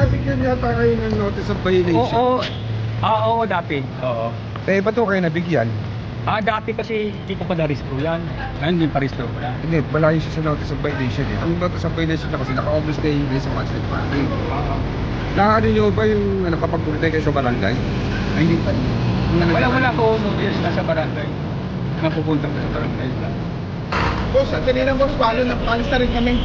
nabigyan yata kayo ng notice of violation. Oo, dati. Oo. Eh, ba't kayo nabigyan? Dati kasi hindi ko pa na-restro yan. Ngayon, hindi pa restro ko na. Hindi, wala yung sa notice of violation eh. Ang notice of violation na kasi naka-obvious kayo yung sa one side parking. Nakakano nyo ba yung kapag-puntay kayo sa barangay? Ay, hindi pa. Wala ko notice na sa barangay. Napupunta ko sa barangay. Boss, at kanina boss, paano na rin kami?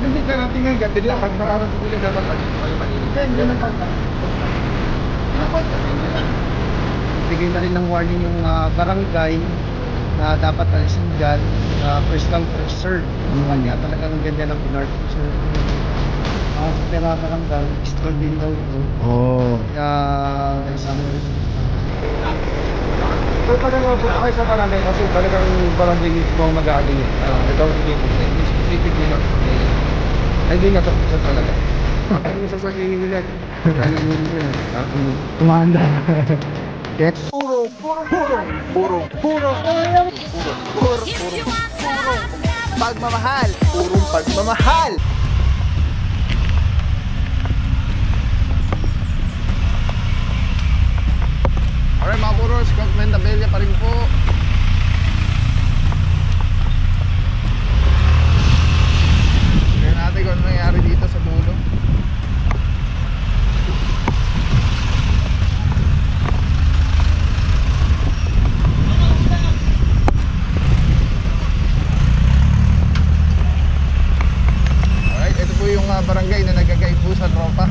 Hindi ka natin nga gati lang. Pag nakarating nila dapat kaya hindi na bigay na rin ng warning yung barangay na dapat alisin dyan. First come, first serve. Kanya talagang ganyan ang pinart. Pero barangay, stroll din daw ito. Kaya naisama rin. So talagang punta kayo sa barangay kasi talagang barangay mismo ang mag-aaling. Ito ang hindi specific nila. Hindi nga tapos sa talaga. Ano sa sasabihin nila? Tumanda. Get? Puro. Pagmamahal. Purong pagmamahal. Alright mga puros, Scott Mendabella pa rin po. Tignan natin kung ano nangyari dito sa dulo. Alright, ito po yung barangay na nagagaypo sa tropa.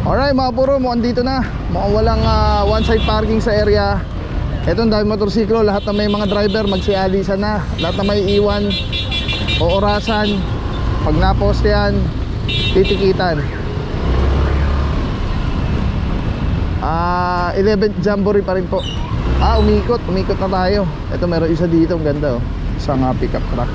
Alright mga puro, mukhang dito na. Mukhang walang one side parking sa area. Etong dahil motorsiklo, lahat na may mga driver magsialisan na. Lahat na may iwan o orasan. Pag naposte yan, titikitan. 11th Jamboree pa rin po. Umikot na tayo. Ito meron isa dito, ang ganda oh. Isang pickup truck.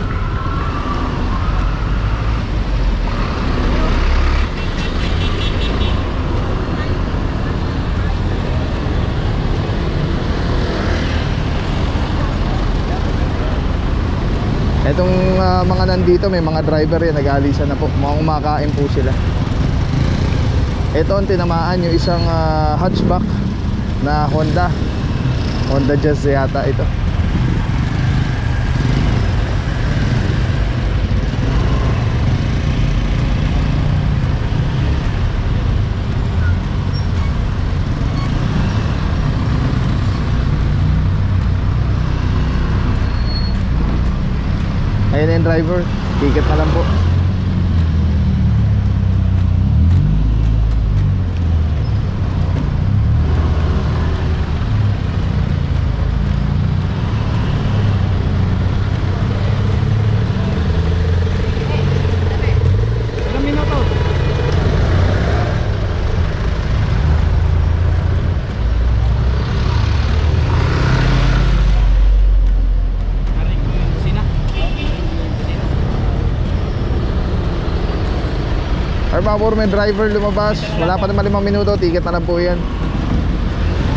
Itong mga nandito, may mga driver yan, nag-aalisan na po. Mukhang kumakain po sila. Ito ang tinamaan yung isang hatchback na Honda Jazz yata ito. Ayan yung driver, ticket na lang po. Pabor, may driver lumabas. Wala pa naman 5 minuto, ticket na lang po yan.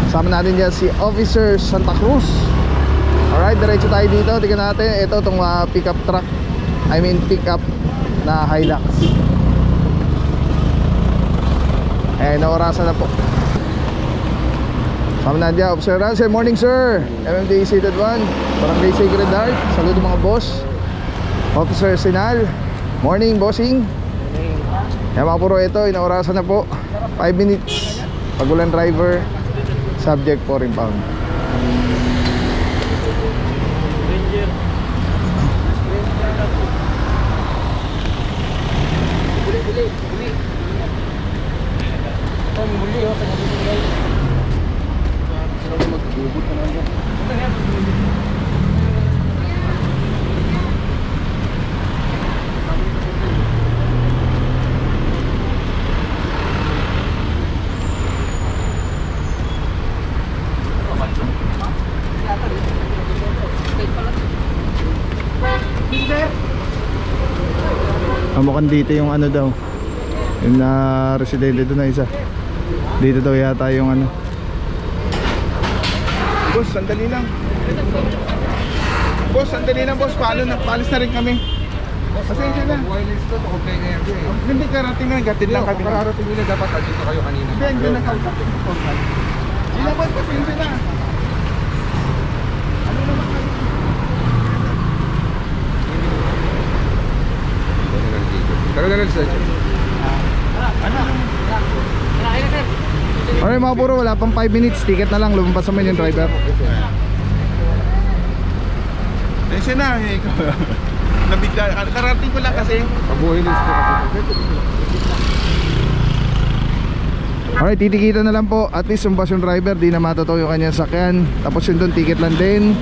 Kasama natin dyan si Officer Santa Cruz. Alright, diretso tayo dito. Tingnan natin, ito itong pickup truck, pickup na Hilux. Naorasan na po. Kasama natin dyan, Officer Ransom. Morning sir, MMDA Seated 1, Barangay Sacred Heart. Saludo mga boss. Officer Sinal, morning bossing. Yan mga puro, ito, inaorasan na po. 5 minutes. Pag walang driver, subject for impound. Mukhang dito yung ano daw, yung residente doon na isa. Dito daw yata yung ano. Boss, sandali lang. Boss, sandali lang boss. Paalis na rin kami. Pasensya na. Wireless to, okay na yan. Hindi karating na, gatid lang kami. Kararating nila dapat dito kayo kanina. Hindi na kausap. Hindi na boss, pasensya na. Ano naman kayo? Pero na sir. Alright mga puro, wala pang 5 minutes. Ticket na lang, lumabas naman yung driver. Pasensya na, nabigla. Karating ko lang kasi. Wireless to kasi. Alright, titikita na lang po. At least yung bus yung driver, di na matataw yung kanyang sakyan. Tapos yun doon, ticket lang din.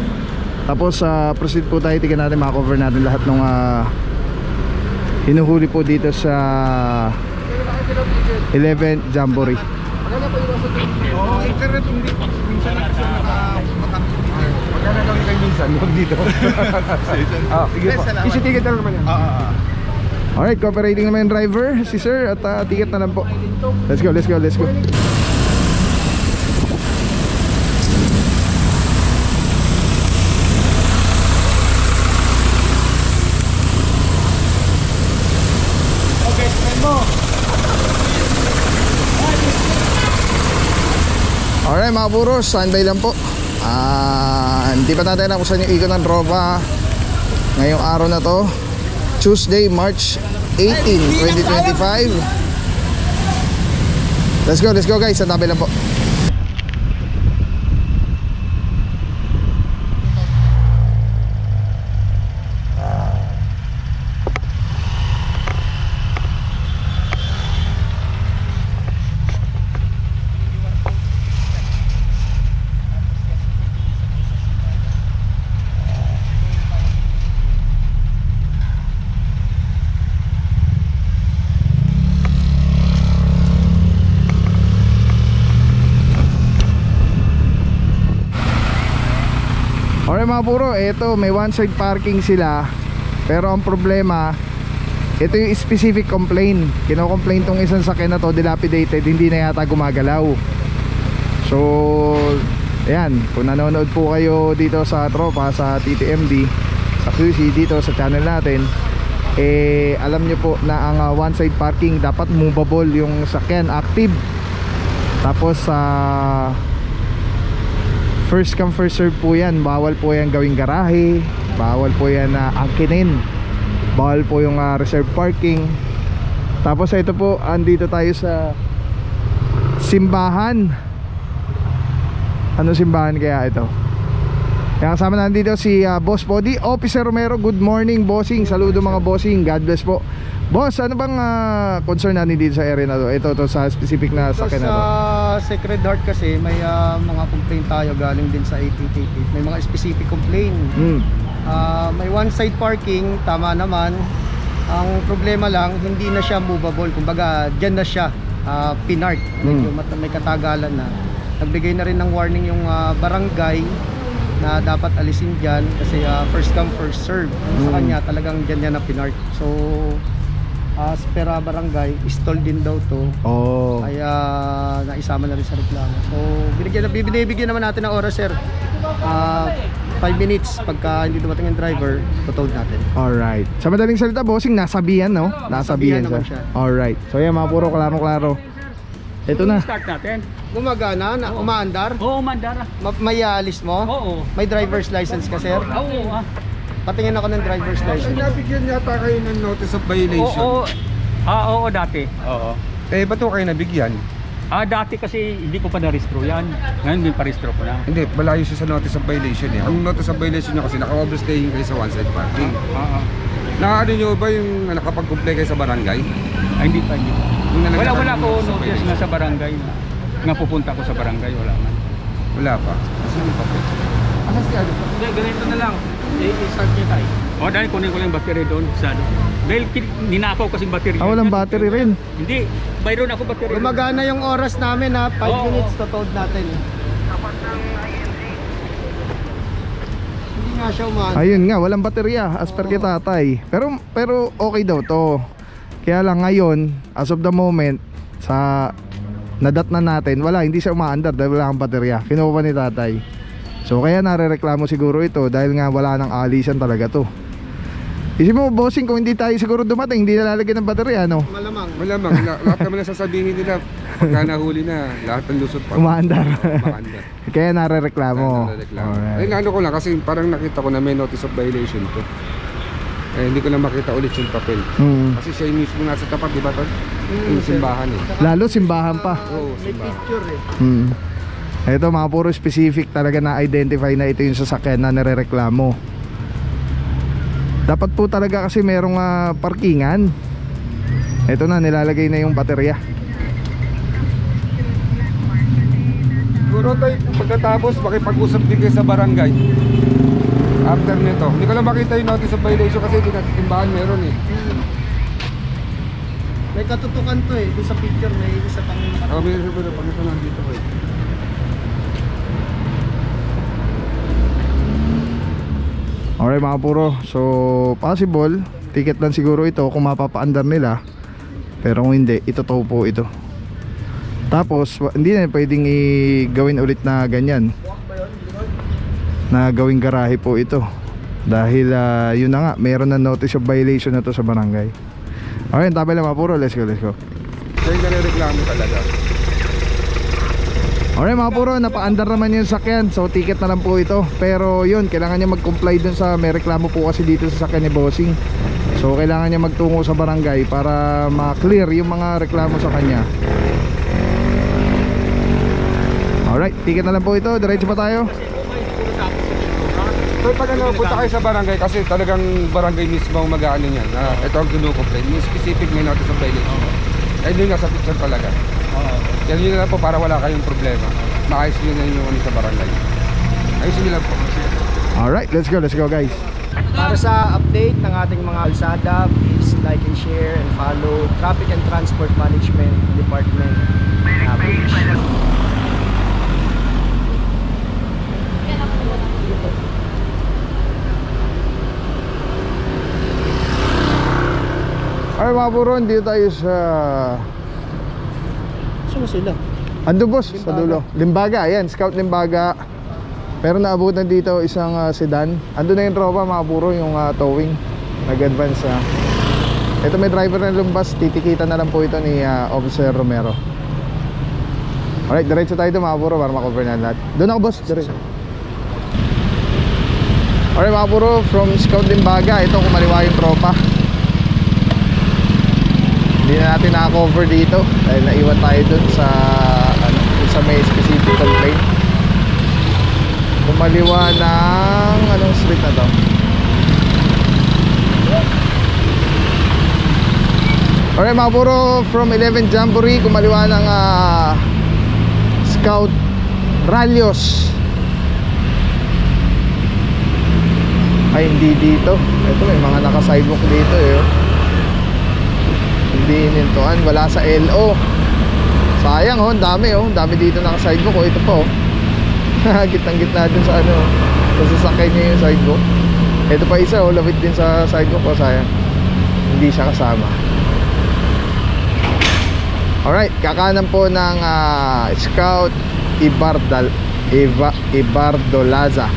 Tapos proceed po tayo. Tingnan natin, makakover natin lahat ng hinuhuli po dito sa 11th Jamboree. Oo, internet hindi. Minsan na kasi magkana kami kayo minsan. Huwag dito. Sige po. Isi-ticket na naman yan. Alright, cooperating naman yung driver, si sir. At ticket na lang po. Let's go, let's go, let's go. Alright mga buros, standby lang po. Hindi pa natin alam kung saan yung ikot ng tropa ngayong araw na to, Tuesday, March 18, 2025. Let's go guys, standby lang po. Alright mga puro, eto may one side parking sila. Pero ang problema, ito yung specific complaint. Kino-complain tong isang sakyan na to, dilapidated, hindi na yata gumagalaw. So, ayan, kung nanonood po kayo dito sa tropa, sa TTMD, sa QC, dito sa channel natin, alam nyo po na ang one side parking dapat movable yung sakyan, active. Tapos first come first serve po yan. Bawal po yan gawing garahe, bawal po yan angkinin, bawal po yung reserve parking. Tapos ito po, andito tayo sa simbahan. Ano simbahan kaya ito? Kaya kasama nandito si Boss Body, Officer Romero. Good morning bossing, saludo mga bossing, God bless po. Boss, ano bang concern natin dito sa area na to? Ito sa specific na sakyan na to. Sa Sacred Heart kasi may mga complaint tayo galing din sa 8888. May mga specific complaint. May one side parking, tama naman. Ang problema lang, hindi na siya movable. Kumbaga, dyan na siya pinark. Medyo may katagalan na. Nagbigay na rin ng warning yung barangay na dapat alisin dyan kasi first come first serve. Sa kanya talagang dyan niya na pinark. So as pera barangay, stall din daw to. Kaya naisama na rin sa reklamo. So binibigyan naman natin ng oras sir. 5 minutes pagka hindi dumating yung driver, tutawid natin. Alright. Sa madaling salita bossing, nasabihan no? Nasabihan siya. Alright. So yan mga puro klaro-klaro. Ito na. Start natin. Gumagana na, umaandar? Oo, umaandar. May alis mo? Oo. May driver's license ka sir? Oo. Patingin ako ng driver's license. Nabigyan yata kayo ng notice of violation. Oo. Oo, dati. Oo. Ba't kayo nabigyan? Dati kasi hindi ko pa na-restro yan. Ngayon din pa-restro ko na. Hindi, malayo siya sa notice of violation eh. Ang notice of violation niya kasi naka-overstaying kayo sa one side parking. Nakaano nyo ba yung nakapag-comply kayo sa barangay? Hindi pa. Wala ko notice na sa barangay. Nga pupunta ko sa barangay, wala man. Wala pa. Saan yung papel? Asan si Ado? Hindi, ganito na lang. I-start niya tayo. Dahil kunin ko lang yung battery doon. Dahil ninakaw kasing battery. Walang battery rin. Hindi, mayroon ako battery. Gumagana yung oras namin ha, 5 minutes to toad natin. Hindi nga siya umahan. Ayun nga, walang baterya as per kay tatay. Pero okay daw to. Kaya lang ngayon, as of the moment, sa nadat na natin, hindi siya umaandar dahil wala kang baterya. Kinuha pa ni tatay. So kaya narereklamo siguro ito dahil nga wala nang alisan talaga to. Isip mo bossing, kung hindi tayo siguro dumating, hindi nalalagyan ng baterya, no? Malamang, lahat naman na sasabihin nila pagka nahuli na, lahat ng lusot pa. Umaandar. Umaandar. Kaya narereklamo. Ay, ano ko lang, kasi parang nakita ko na may notice of violation to. Eh, hindi ko na makita ulit yung papel. Kasi siya yung mismo nasa tapat, di ba, Tol? Yung simbahan eh. Lalo simbahan pa. Oo, May simbahan. picture eh. Ito mga puro specific talaga na identify na ito yung sasakyan na nirereklamo. Dapat po talaga kasi merong parkingan. Ito na, nilalagay na yung baterya. Siguro tayo, pagkatapos makipag-usap din kayo sa barangay. After nito, hindi ko lang makita yung notice of violation kasi hindi natin simbahan meron eh. May katutukan to eh. Doon sa picture may isa pang Oh, may pag ito nandito eh. Alright mga puro, so possible ticket lang siguro ito kung mapapaandar nila. Pero kung hindi, itotow po ito. Tapos hindi na pwedeng gawin ulit na ganyan, na gawing garahe po ito. Dahil yun na nga, meron na notice of violation na to sa barangay. Alright, tabi lang mga puro, let's go. Kaya yung nare-reklamo talaga. Alright mga puro, napaandar naman yung sakyan. So ticket na lang po ito. Pero yun, kailangan niya mag-comply dun sa, may reklamo po kasi dito sa sakyan ni Bossing. So kailangan niya magtungo sa barangay para ma-clear yung mga reklamo sa kanya. Alright, ticket na lang po ito. Diretso pa tayo. So pag punta kayo sa barangay, kasi talagang barangay mismo ang mag-aano niyan. Ito ang kinukomplain. Yung specific may notice of violation. Ay doon nasa picture talaga. Yan yun na lang po para wala kayong problema. Maayos nyo na yung sa barangay. Ayusin nyo lang po. Alright, let's go guys. Para sa update ng ating mga kalsada, please like and share and follow Traffic and Transport Management Department page. Alright mga puro, dito tayo sa... Saan sila? Ando boss, sa dulo. Limbaga, ayan, Scout Limbaga. Pero naabutan dito isang sedan. Ando na yung tropa mga puro, yung towing. Nag-advance na. Ito may driver ng lumbas, titikita na lang po ito ni Officer Romero. Alright, diretso tayo doon mga puro para makover na lahat. Doon ako boss, diretso. Alright mga puro, from Scout Limbaga, ito kumaliwa yung tropa. Hindi na natin na-cover dito dahil naiwan tayo dun sa sa may specific complaint. Kumaliwa ng anong street na to? Alright mga puro, from 11 Jamboree kumaliwa ng Scout Ralios. Ay hindi dito. Ito may mga naka-sidewalk dito eh. Hindi inintuan, wala sa LO. Sayang oh, dami dito naka-sidewalk oh, ito po. Gitang-gitna dun sa ano, sa sasakay niya yung sidewalk. Ito pa isa oh, labit din sa sidewalk oh, sayang. Hindi siya kasama. Alright, kakanan po ng Scout Ibardolaza.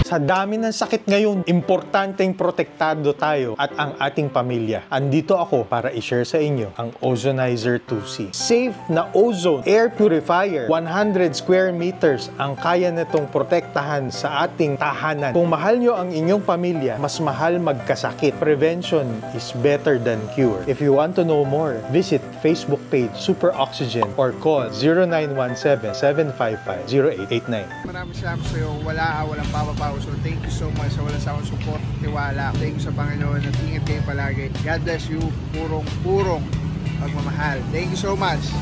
Sa dami ng sakit ngayon, importanteng protektado tayo at ang ating pamilya. Andito ako para i-share sa inyo ang Ozonizer 2C. Safe na ozone air purifier. 100 square meters ang kaya nitong protektahan sa ating tahanan. Kung mahal nyo ang inyong pamilya, mas mahal magkasakit. Prevention is better than cure. If you want to know more, visit Facebook page Super Oxygen or call 0917-755-0889. Maraming salamat sa iyo. Walang papapaw. So thank you so much sa walang sawang support, tiwala. Thank you sa Panginoon at ingat kayo palagi. God bless you. Purong pagmamahal. Thank you so much.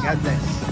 God bless.